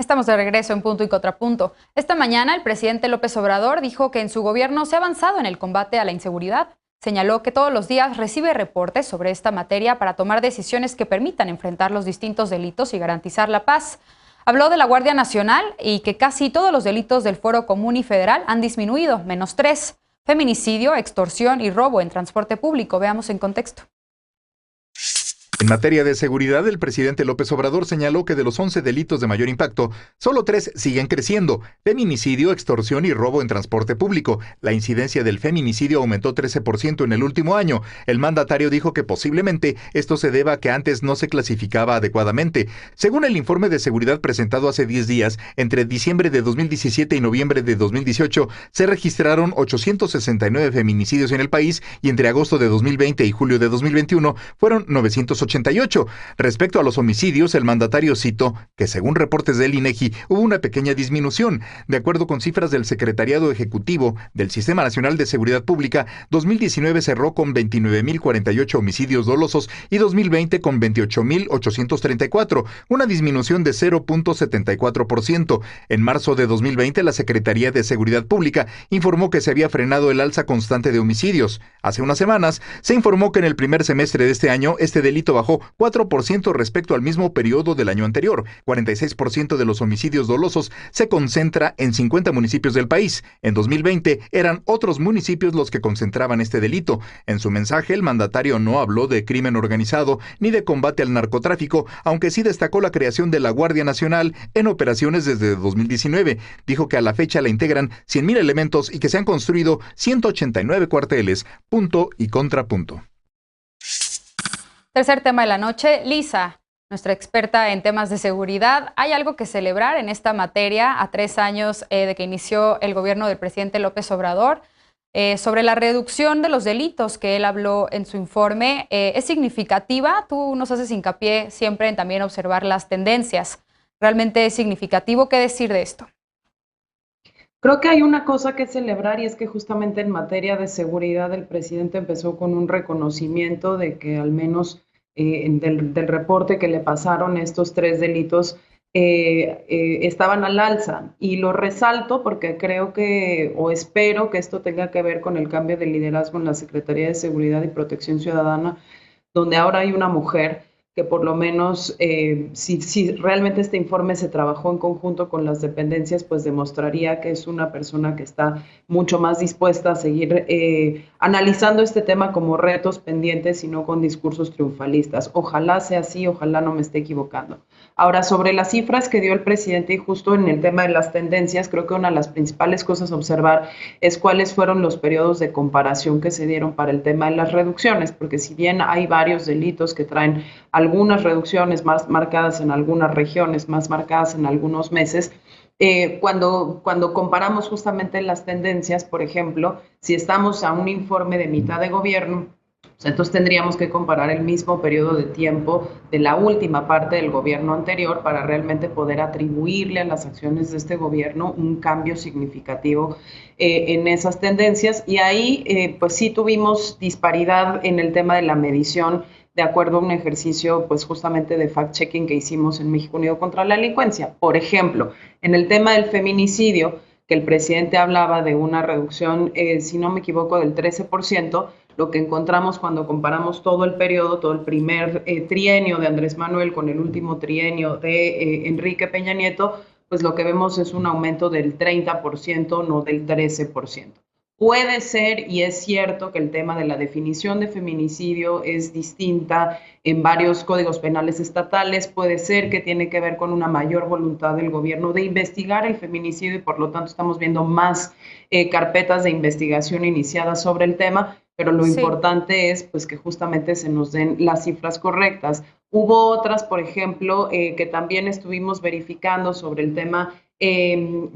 Estamos de regreso en Punto y Contrapunto. Esta mañana el presidente López Obrador dijo que en su gobierno se ha avanzado en el combate a la inseguridad. Señaló que todos los días recibe reportes sobre esta materia para tomar decisiones que permitan enfrentar los distintos delitos y garantizar la paz. Habló de la Guardia Nacional y que casi todos los delitos del Fuero Común y Federal han disminuido, menos 3: feminicidio, extorsión y robo en transporte público. Veamos en contexto. En materia de seguridad, el presidente López Obrador señaló que de los 11 delitos de mayor impacto, solo 3 siguen creciendo: feminicidio, extorsión y robo en transporte público. La incidencia del feminicidio aumentó 13% en el último año. El mandatario dijo que posiblemente esto se deba a que antes no se clasificaba adecuadamente. Según el informe de seguridad presentado hace 10 días, entre diciembre de 2017 y noviembre de 2018, se registraron 869 feminicidios en el país y entre agosto de 2020 y julio de 2021 fueron 988. Respecto a los homicidios, el mandatario citó que según reportes del INEGI hubo una pequeña disminución. De acuerdo con cifras del Secretariado Ejecutivo del Sistema Nacional de Seguridad Pública, 2019 cerró con 29.048 homicidios dolosos y 2020 con 28.834, una disminución de 0.74%. En marzo de 2020, la Secretaría de Seguridad Pública informó que se había frenado el alza constante de homicidios. Hace unas semanas, se informó que en el primer semestre de este año, este delito bajó 4% respecto al mismo periodo del año anterior. 46% de los homicidios dolosos se concentra en 50 municipios del país. En 2020 eran otros municipios los que concentraban este delito. En su mensaje, el mandatario no habló de crimen organizado ni de combate al narcotráfico, aunque sí destacó la creación de la Guardia Nacional en operaciones desde 2019. Dijo que a la fecha la integran 100,000 elementos y que se han construido 189 cuarteles. Punto y contrapunto. Tercer tema de la noche, Lisa, nuestra experta en temas de seguridad. ¿Hay algo que celebrar en esta materia a 3 años de que inició el gobierno del presidente López Obrador? Sobre la reducción de los delitos que él habló en su informe, ¿es significativa? Tú nos haces hincapié siempre en también observar las tendencias. ¿Realmente es significativo? ¿Qué decir de esto? Creo que hay una cosa que celebrar y es que justamente en materia de seguridad el presidente empezó con un reconocimiento de que al menos del reporte que le pasaron estos 3 delitos estaban al alza. Y lo resalto porque creo que, o espero que esto tenga que ver con el cambio de liderazgo en la Secretaría de Seguridad y Protección Ciudadana, donde ahora hay una mujer que por lo menos, si realmente este informe se trabajó en conjunto con las dependencias, pues demostraría que es una persona que está mucho más dispuesta a seguir analizando este tema como retos pendientes y no con discursos triunfalistas. Ojalá sea así, ojalá no me esté equivocando. Ahora, sobre las cifras que dio el presidente y justo en el tema de las tendencias, creo que una de las principales cosas a observar es cuáles fueron los periodos de comparación que se dieron para el tema de las reducciones, porque si bien hay varios delitos que traen algunas reducciones más marcadas en algunas regiones, más marcadas en algunos meses, cuando comparamos justamente las tendencias, por ejemplo, si estamos a un informe de mitad de gobierno, pues entonces tendríamos que comparar el mismo periodo de tiempo de la última parte del gobierno anterior para realmente poder atribuirle a las acciones de este gobierno un cambio significativo en esas tendencias. Y ahí pues sí tuvimos disparidad en el tema de la medición, de acuerdo a un ejercicio pues justamente de fact-checking que hicimos en México Unido contra la Delincuencia. Por ejemplo, en el tema del feminicidio, que el presidente hablaba de una reducción, si no me equivoco, del 13%, lo que encontramos cuando comparamos todo el periodo, todo el primer trienio de Andrés Manuel con el último trienio de Enrique Peña Nieto, pues lo que vemos es un aumento del 30%, no del 13%. Puede ser, y es cierto, que el tema de la definición de feminicidio es distinta en varios códigos penales estatales. Puede ser que tiene que ver con una mayor voluntad del gobierno de investigar el feminicidio y por lo tanto estamos viendo más carpetas de investigación iniciadas sobre el tema, pero lo importante es pues, que justamente se nos den las cifras correctas. Hubo otras, por ejemplo, que también estuvimos verificando sobre el tema,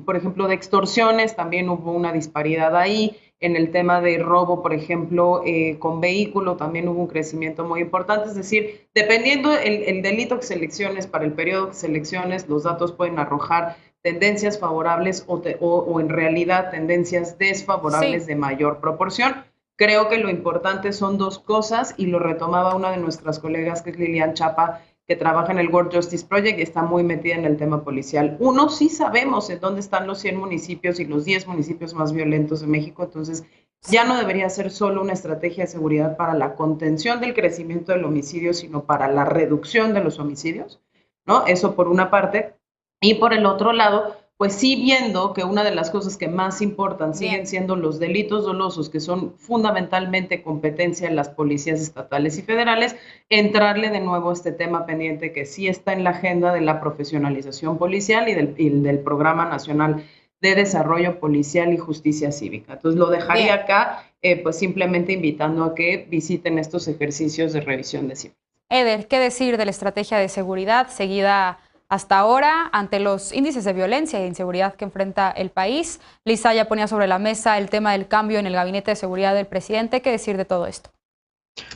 por ejemplo, de extorsiones, también hubo una disparidad ahí. En el tema de robo, por ejemplo, con vehículo, también hubo un crecimiento muy importante. Es decir, dependiendo el delito que selecciones para el periodo que selecciones, los datos pueden arrojar tendencias favorables o en realidad tendencias desfavorables de mayor proporción. Creo que lo importante son 2 cosas y lo retomaba una de nuestras colegas, que es Lilian Chapa, que trabaja en el World Justice Project y está muy metida en el tema policial. Uno, sí sabemos en dónde están los 100 municipios y los 10 municipios más violentos de México, entonces ya no debería ser solo una estrategia de seguridad para la contención del crecimiento del homicidio, sino para la reducción de los homicidios, ¿no? Eso por una parte. Y por el otro lado, pues sí viendo que una de las cosas que más importan siguen siendo los delitos dolosos, que son fundamentalmente competencia de las policías estatales y federales, entrarle de nuevo a este tema pendiente que sí está en la agenda de la profesionalización policial y del Programa Nacional de Desarrollo Policial y Justicia Cívica. Entonces lo dejaría acá, pues simplemente invitando a que visiten estos ejercicios de revisión de cifras. Eder, ¿qué decir de la estrategia de seguridad seguida hasta ahora ante los índices de violencia e inseguridad que enfrenta el país? Lisa ya ponía sobre la mesa el tema del cambio en el gabinete de seguridad del presidente. ¿Qué decir de todo esto?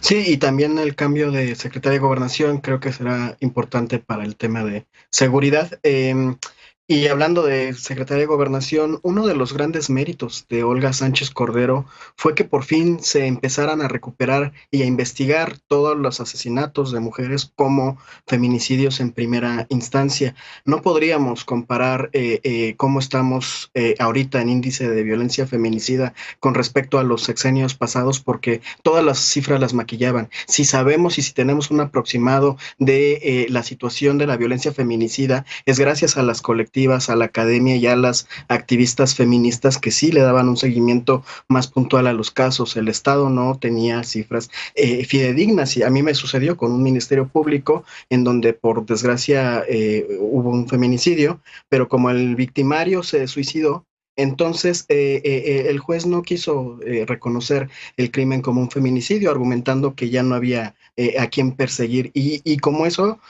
Sí, y también el cambio de secretaria de Gobernación creo que será importante para el tema de seguridad. Y hablando de secretaria de Gobernación, uno de los grandes méritos de Olga Sánchez Cordero fue que por fin se empezaran a recuperar y a investigar todos los asesinatos de mujeres como feminicidios en primera instancia. No podríamos comparar cómo estamos ahorita en índice de violencia feminicida con respecto a los sexenios pasados, porque todas las cifras las maquillaban. Si sabemos y si tenemos un aproximado de la situación de la violencia feminicida, es gracias a las colectivas, a la academia y a las activistas feministas que sí le daban un seguimiento más puntual a los casos. El Estado no tenía cifras fidedignas, y a mí me sucedió con un ministerio público en donde por desgracia hubo un feminicidio, pero como el victimario se suicidó, entonces el juez no quiso reconocer el crimen como un feminicidio, argumentando que ya no había a quién perseguir, y como eso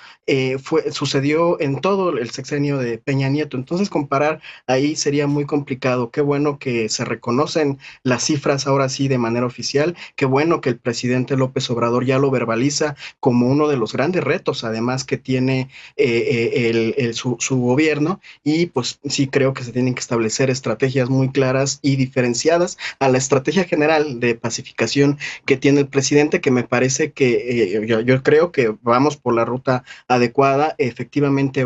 sucedió en todo el sexenio de Peña Nieto. Entonces comparar ahí sería muy complicado. Qué bueno que se reconocen las cifras ahora sí de manera oficial, qué bueno que el presidente López Obrador ya lo verbaliza como uno de los grandes retos además que tiene su gobierno, y pues sí creo que se tienen que establecer estrategias muy claras y diferenciadas a la estrategia general de pacificación que tiene el presidente, que me parece que yo creo que vamos por la ruta adecuada. Efectivamente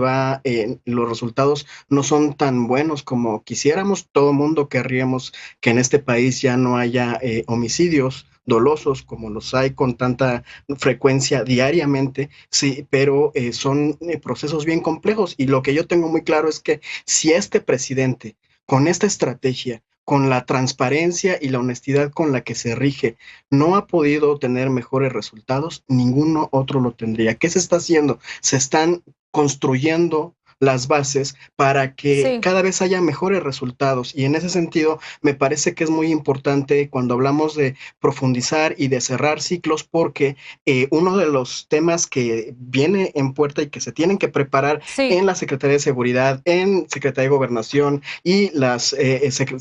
los resultados no son tan buenos como quisiéramos. Todo mundo querríamos que en este país ya no haya homicidios dolosos como los hay con tanta frecuencia diariamente, sí, pero son procesos bien complejos, y lo que yo tengo muy claro es que si este presidente con esta estrategia, con la transparencia y la honestidad con la que se rige, no ha podido tener mejores resultados, ninguno otro lo tendría. ¿Qué se está haciendo? Se están construyendo las bases para que cada vez haya mejores resultados, y en ese sentido me parece que es muy importante cuando hablamos de profundizar y de cerrar ciclos, porque uno de los temas que viene en puerta y que se tienen que preparar en la Secretaría de Seguridad, en Secretaría de Gobernación y las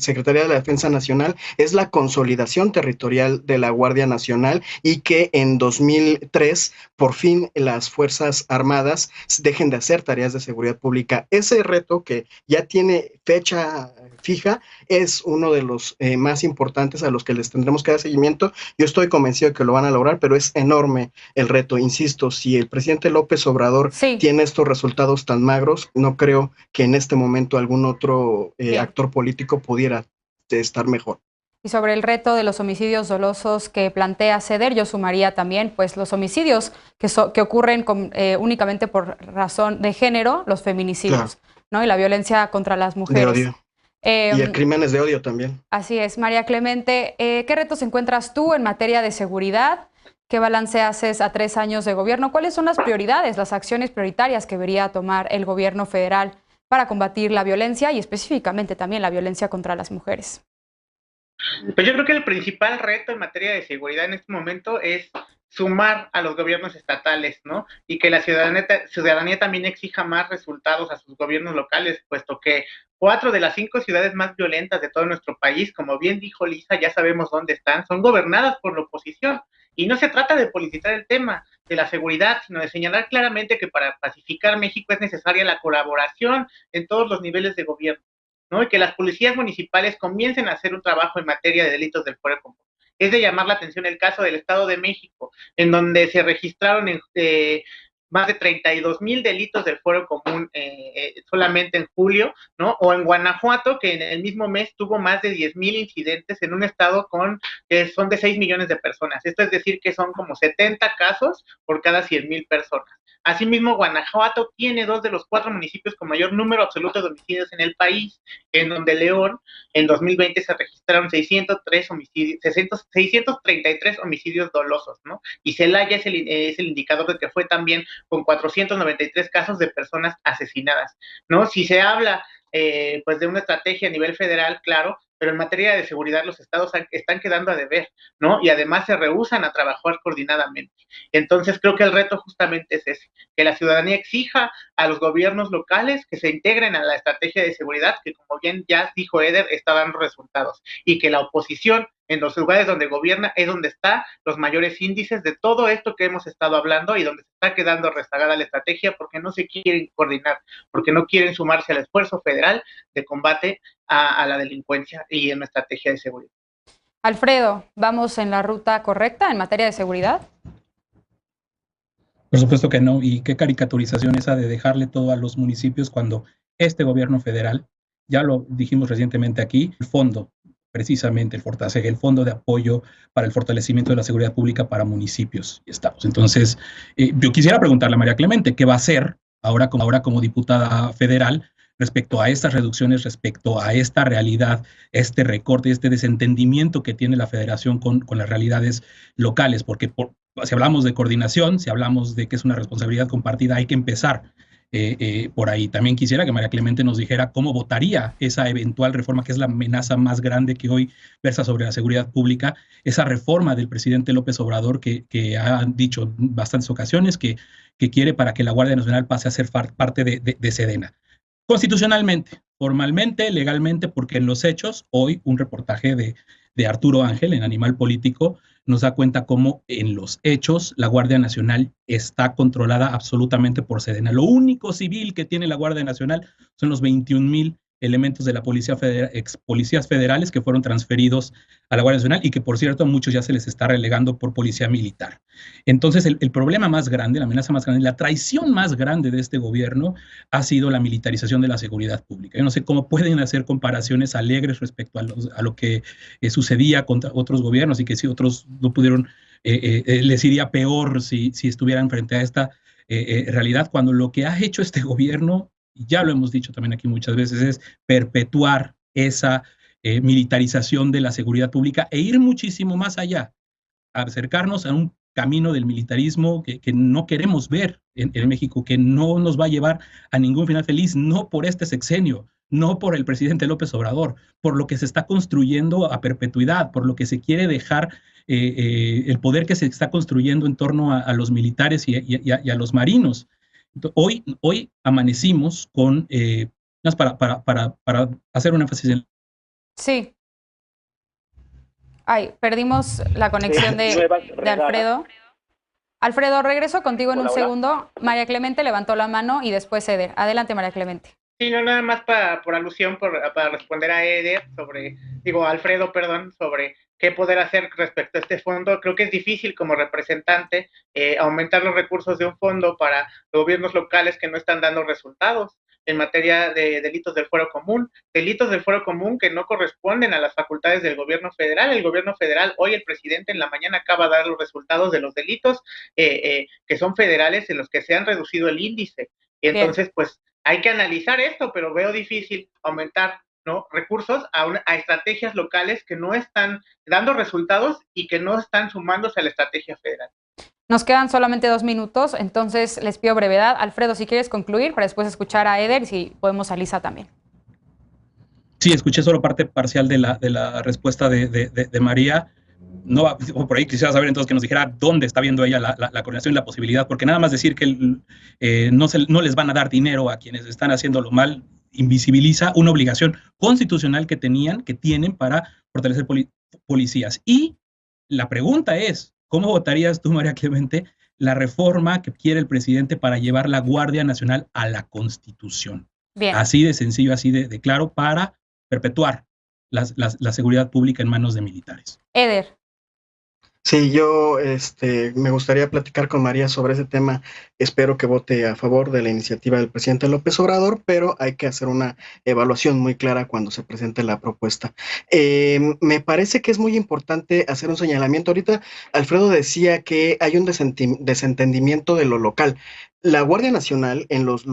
Secretaría de la Defensa Nacional es la consolidación territorial de la Guardia Nacional, y que en 2003 por fin las Fuerzas Armadas dejen de hacer tareas de seguridad pública. Ese reto, que ya tiene fecha fija, es uno de los más importantes a los que les tendremos que dar seguimiento. Yo estoy convencido de que lo van a lograr, pero es enorme el reto. Insisto, si el presidente López Obrador tiene estos resultados tan magros, no creo que en este momento algún otro actor político pudiera estar mejor. Y sobre el reto de los homicidios dolosos que plantea Ceder, yo sumaría también pues los homicidios que ocurren únicamente por razón de género, los feminicidios, ¿no? Y la violencia contra las mujeres. De odio. Y crímenes de odio también. Así es. María Clemente, ¿qué retos encuentras tú en materia de seguridad? ¿Qué balance haces a 3 años de gobierno? ¿Cuáles son las prioridades, las acciones prioritarias que debería tomar el gobierno federal para combatir la violencia y específicamente también la violencia contra las mujeres? Pues yo creo que el principal reto en materia de seguridad en este momento es sumar a los gobiernos estatales, ¿no? Y que la ciudadanía también exija más resultados a sus gobiernos locales, puesto que 4 de las 5 ciudades más violentas de todo nuestro país, como bien dijo Lisa, ya sabemos dónde están, son gobernadas por la oposición. Y no se trata de politizar el tema de la seguridad, sino de señalar claramente que para pacificar México es necesaria la colaboración en todos los niveles de gobierno, ¿no? Y que las policías municipales comiencen a hacer un trabajo en materia de delitos del fuero común. Es de llamar la atención el caso del Estado de México, en donde se registraron más de 32,000 delitos del fuero común solamente en julio, ¿no? O en Guanajuato, que en el mismo mes tuvo más de 10,000 incidentes en un estado que son de 6 millones de personas. Esto es decir que son como 70 casos por cada 100,000 personas. Asimismo, Guanajuato tiene 2 de los 4 municipios con mayor número absoluto de homicidios en el país, en donde León en 2020 se registraron 633 homicidios dolosos, ¿no? Y Celaya es el indicador de que fue también con 493 casos de personas asesinadas, ¿no? Si se habla pues de una estrategia a nivel federal, claro, pero en materia de seguridad los estados están quedando a deber, ¿no? Y además se rehúsan a trabajar coordinadamente. Entonces creo que el reto justamente es ese, que la ciudadanía exija a los gobiernos locales que se integren a la estrategia de seguridad, que como bien ya dijo Eder, está dando resultados, y que la oposición en los lugares donde gobierna es donde están los mayores índices de todo esto que hemos estado hablando y donde se está quedando rezagada la estrategia porque no se quieren coordinar, porque no quieren sumarse al esfuerzo federal de combate a la delincuencia y en una estrategia de seguridad. Alfredo, ¿vamos en la ruta correcta en materia de seguridad? Por supuesto que no, y qué caricaturización esa de dejarle todo a los municipios cuando este gobierno federal, ya lo dijimos recientemente aquí, el fondo, precisamente el Fortaseg, el Fondo de Apoyo para el Fortalecimiento de la Seguridad Pública para municipios y estados. Entonces, yo quisiera preguntarle a María Clemente, ¿qué va a hacer ahora como diputada federal respecto a estas reducciones, respecto a esta realidad, este recorte, este desentendimiento que tiene la federación con las realidades locales? Porque si hablamos de coordinación, si hablamos de que es una responsabilidad compartida, hay que empezar por ahí. También quisiera que María Clemente nos dijera cómo votaría esa eventual reforma, que es la amenaza más grande que hoy versa sobre la seguridad pública, esa reforma del presidente López Obrador que ha dicho en bastantes ocasiones que quiere para que la Guardia Nacional pase a ser parte de Sedena. Constitucionalmente, formalmente, legalmente, porque en los hechos, hoy un reportaje de Arturo Ángel en Animal Político nos da cuenta cómo en los hechos la Guardia Nacional está controlada absolutamente por Sedena. Lo único civil que tiene la Guardia Nacional son los 21,000 elementos de la ex policías federales que fueron transferidos a la Guardia Nacional y que, por cierto, a muchos ya se les está relegando por policía militar. Entonces, el problema más grande, la amenaza más grande, la traición más grande de este gobierno ha sido la militarización de la seguridad pública. Yo no sé cómo pueden hacer comparaciones alegres respecto a lo que sucedía contra otros gobiernos y que si otros no pudieron, les iría peor si estuvieran frente a esta realidad, cuando lo que ha hecho este gobierno, ya lo hemos dicho también aquí muchas veces, es perpetuar esa militarización de la seguridad pública e ir muchísimo más allá, acercarnos a un camino del militarismo que no queremos ver en México, que no nos va a llevar a ningún final feliz, no por este sexenio, no por el presidente López Obrador, por lo que se está construyendo a perpetuidad, por lo que se quiere dejar el poder que se está construyendo en torno a los militares y a los marinos. Hoy amanecimos con, para hacer un énfasis en... Sí. Ay, perdimos la conexión de Alfredo. Alfredo, regreso contigo en un segundo. María Clemente levantó la mano y después Eder. Adelante, María Clemente. Sí, no, nada más por alusión, para responder a Eder Alfredo, sobre qué poder hacer respecto a este fondo. Creo que es difícil como representante aumentar los recursos de un fondo para gobiernos locales que no están dando resultados en materia de delitos del fuero común que no corresponden a las facultades del gobierno federal. El gobierno federal, hoy el presidente en la mañana acaba de dar los resultados de los delitos que son federales en los que se han reducido el índice. Y entonces, pues, hay que analizar esto, pero veo difícil aumentar, ¿no?, recursos a estrategias locales que no están dando resultados y que no están sumándose a la estrategia federal. Nos quedan solamente 2 minutos, entonces les pido brevedad. Alfredo, si quieres concluir, para después escuchar a Eder y si podemos a Lisa también. Sí, escuché solo parte parcial de la respuesta de María. No, por ahí quisiera saber entonces que nos dijera dónde está viendo ella la coordinación y la posibilidad, porque nada más decir que no les van a dar dinero a quienes están haciéndolo mal invisibiliza una obligación constitucional que tienen para fortalecer policías. Y la pregunta es, ¿cómo votarías tú, María Clemente, la reforma que quiere el presidente para llevar la Guardia Nacional a la Constitución? Bien. Así de sencillo, así de claro, para perpetuar la seguridad pública en manos de militares. Eder. Sí, yo me gustaría platicar con María sobre ese tema. Espero que vote a favor de la iniciativa del presidente López Obrador, pero hay que hacer una evaluación muy clara cuando se presente la propuesta. Me parece que es muy importante hacer un señalamiento. Ahorita Alfredo decía que hay un desentendimiento de lo local. La Guardia Nacional, en los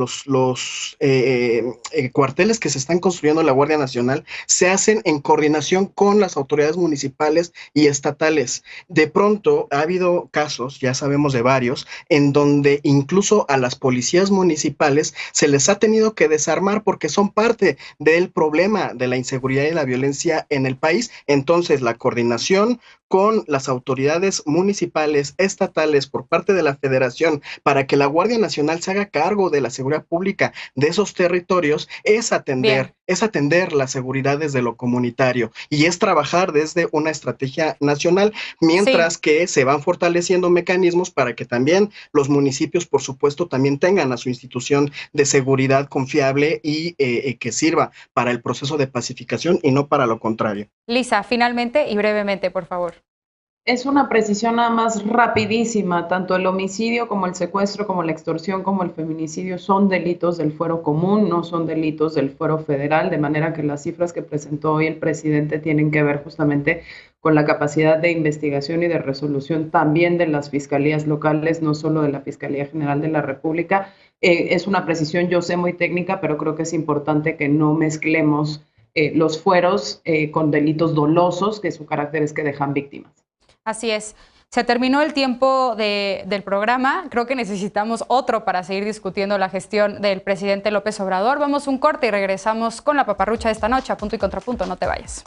cuarteles que se están construyendo la Guardia Nacional, se hacen en coordinación con las autoridades municipales y estatales. De pronto ha habido casos, ya sabemos de varios, en donde incluso a las policías municipales se les ha tenido que desarmar porque son parte del problema de la inseguridad y la violencia en el país. Entonces, la coordinación con las autoridades municipales, estatales, por parte de la Federación, para que la Guardia Nacional se haga cargo de la seguridad pública de esos territorios, es atender la seguridad desde lo comunitario y es trabajar desde una estrategia nacional, mientras que se van fortaleciendo mecanismos para que también los municipios, por supuesto, también tengan a su institución de seguridad confiable y que sirva para el proceso de pacificación y no para lo contrario. Lisa, finalmente y brevemente, por favor. Es una precisión nada más rapidísima. Tanto el homicidio como el secuestro, como la extorsión, como el feminicidio son delitos del fuero común, no son delitos del fuero federal, de manera que las cifras que presentó hoy el presidente tienen que ver justamente con la capacidad de investigación y de resolución también de las fiscalías locales, no solo de la Fiscalía General de la República. Es una precisión, yo sé, muy técnica, pero creo que es importante que no mezclemos los fueros con delitos dolosos, que su carácter es que dejan víctimas. Así es. Se terminó el tiempo del programa. Creo que necesitamos otro para seguir discutiendo la gestión del presidente López Obrador. Vamos a un corte y regresamos con la paparrucha de esta noche. A punto y contrapunto. No te vayas.